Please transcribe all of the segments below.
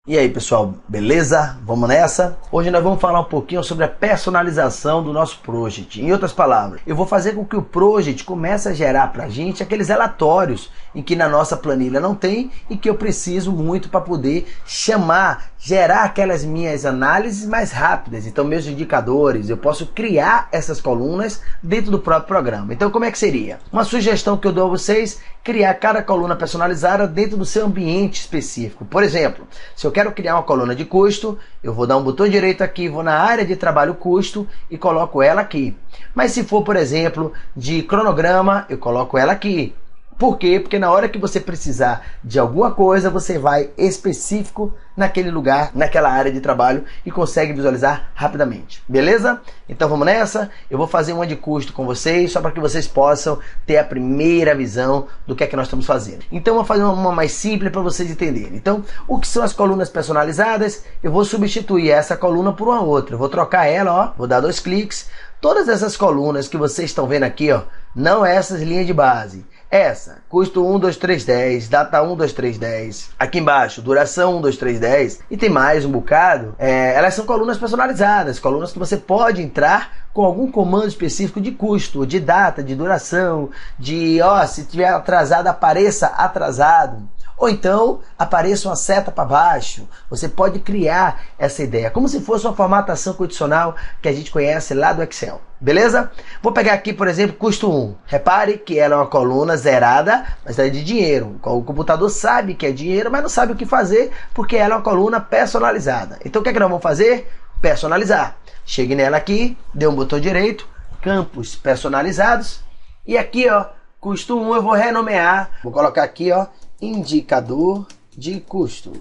E aí pessoal, beleza? Vamos nessa? Hoje nós vamos falar um pouquinho sobre a personalização do nosso project. Em outras palavras, eu vou fazer com que o project comece a gerar pra gente aqueles relatórios em que na nossa planilha não tem e que eu preciso muito para poder gerar aquelas minhas análises mais rápidas. Então meus indicadores, eu posso criar essas colunas dentro do próprio programa. Então como é que seria? Uma sugestão que eu dou a vocês, criar cada coluna personalizada dentro do seu ambiente específico. Por exemplo, se eu quero criar uma coluna de custo, eu vou dar um botão direito aqui, vou na área de trabalho custo e coloco ela aqui. Mas se for, por exemplo, de cronograma, eu coloco ela aqui. Por quê? Porque na hora que você precisar de alguma coisa, você vai específico naquele lugar, naquela área de trabalho e consegue visualizar rapidamente. Beleza? Então vamos nessa. Eu vou fazer uma de custo com vocês, só para que vocês possam ter a primeira visão do que é que nós estamos fazendo. Então eu vou fazer uma mais simples para vocês entenderem. Então, o que são as colunas personalizadas? Eu vou substituir essa coluna por uma outra. Eu vou trocar ela, ó, vou dar 2 cliques. Todas essas colunas que vocês estão vendo aqui, ó, não essas linhas de base. Essa, custo 1, 2, 3, 10, data 1, 2, 3, 10. Aqui embaixo, duração 1, 2, 3, 10. E tem mais um bocado. Elas são colunas personalizadas, colunas que você pode entrar com algum comando específico de custo, de data, de duração, de, ó, se tiver atrasado, apareça atrasado. Ou então, apareça uma seta para baixo. Você pode criar essa ideia, como se fosse uma formatação condicional que a gente conhece lá do Excel. Beleza? Vou pegar aqui, por exemplo, custo 1. Repare que ela é uma coluna zerada, mas ela é de dinheiro. O computador sabe que é dinheiro, mas não sabe o que fazer, porque ela é uma coluna personalizada. Então, o que é que nós vamos fazer? Personalizar. Chegue nela aqui, dê um botão direito, campos personalizados. E aqui, ó, custo 1 eu vou renomear. Vou colocar aqui, ó, indicador de custo.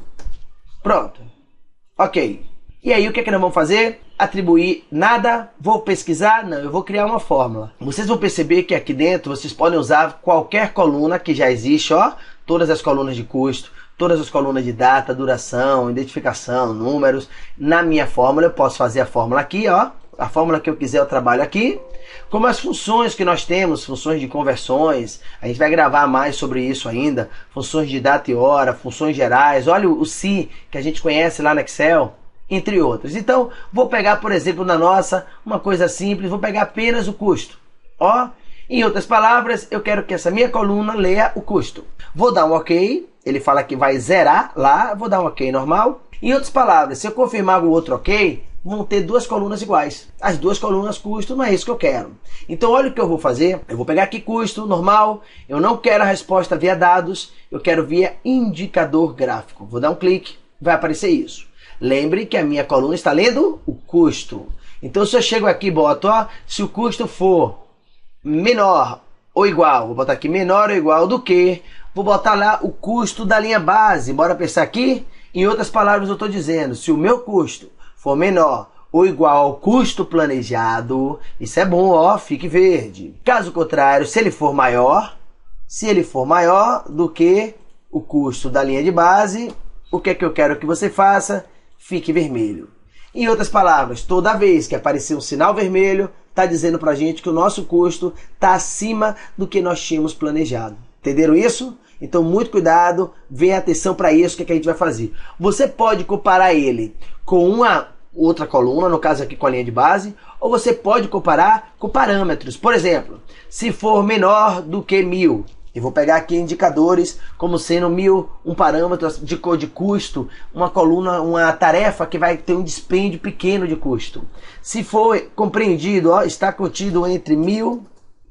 Pronto. Ok. E aí o que é que nós vamos fazer? Atribuir nada. Vou pesquisar? Não, eu vou criar uma fórmula. Vocês vão perceber que aqui dentro vocês podem usar qualquer coluna que já existe, ó. Todas as colunas de custo, todas as colunas de data, duração, identificação, números. Na minha fórmula eu posso fazer a fórmula aqui, ó. A fórmula que eu quiser eu trabalho aqui. Como as funções que nós temos, funções de conversões, a gente vai gravar mais sobre isso ainda, funções de data e hora, funções gerais, olha o se que a gente conhece lá no Excel, entre outras. Então, vou pegar, por exemplo, na nossa, uma coisa simples, vou pegar apenas o custo. Ó, em outras palavras, eu quero que essa minha coluna leia o custo. Vou dar um OK, ele fala que vai zerar lá, vou dar um OK normal. Em outras palavras, se eu confirmar o outro OK, vão ter duas colunas iguais. As duas colunas custo, não é isso que eu quero. Então olha o que eu vou fazer. Eu vou pegar aqui custo, normal. Eu não quero a resposta via dados. Eu quero via indicador gráfico. Vou dar um clique, vai aparecer isso. Lembre que a minha coluna está lendo o custo. Então se eu chego aqui e boto, ó, se o custo for menor ou igual, vou botar aqui menor ou igual do que, vou botar lá o custo da linha base. Bora pensar aqui? Em outras palavras eu estou dizendo, se o meu custo for menor ou igual ao custo planejado, isso é bom, ó, fique verde. Caso contrário, se ele for maior do que o custo da linha de base, o que é que eu quero que você faça? Fique vermelho. Em outras palavras, toda vez que aparecer um sinal vermelho, está dizendo para a gente que o nosso custo está acima do que nós tínhamos planejado. Entenderam isso? Então, muito cuidado, venha atenção para isso, o que a gente vai fazer. Você pode comparar ele com uma outra coluna, no caso aqui com a linha de base, ou você pode comparar com parâmetros. Por exemplo, se for menor do que 1000, eu vou pegar aqui indicadores como sendo 1000, um parâmetro de custo, uma coluna, uma tarefa que vai ter um dispêndio pequeno de custo. Se for compreendido, ó, está contido entre 1000,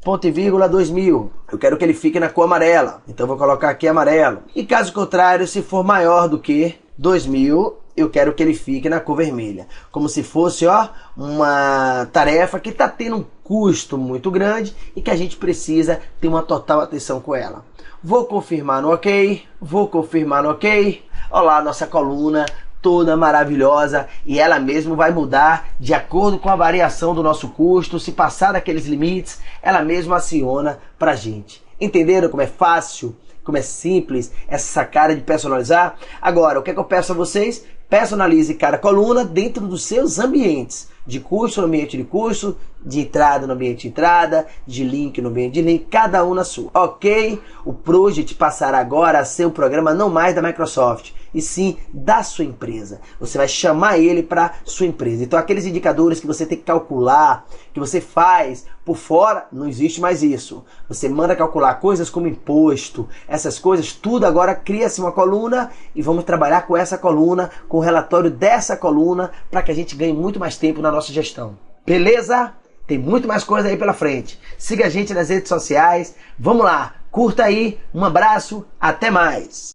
ponto e vírgula 2000. Eu quero que ele fique na cor amarela. Então eu vou colocar aqui amarelo. E caso contrário, se for maior do que 2000, eu quero que ele fique na cor vermelha. Como se fosse, ó, uma tarefa que está tendo um custo muito grande e que a gente precisa ter uma total atenção com ela. Vou confirmar no OK. Vou confirmar no OK. Olha lá a nossa coluna toda maravilhosa e ela mesmo vai mudar de acordo com a variação do nosso custo. Se passar daqueles limites, ela mesma aciona pra gente. Entenderam como é fácil, como é simples essa sacada de personalizar? Agora, o que é que eu peço a vocês? Personalize cada coluna dentro dos seus ambientes. de curso no ambiente de curso, de entrada no ambiente de entrada, de link no ambiente de link, cada um na sua, ok? O Project passará agora a ser um programa não mais da Microsoft, e sim da sua empresa. Você vai chamar ele para sua empresa. Então aqueles indicadores que você tem que calcular, que você faz por fora, não existe mais isso. Você manda calcular coisas como imposto, essas coisas, tudo agora cria-se uma coluna e vamos trabalhar com essa coluna, com o relatório dessa coluna, para que a gente ganhe muito mais tempo na nossa gestão. Beleza? Tem muito mais coisa aí pela frente. Siga a gente nas redes sociais. Vamos lá, curta aí, um abraço, até mais!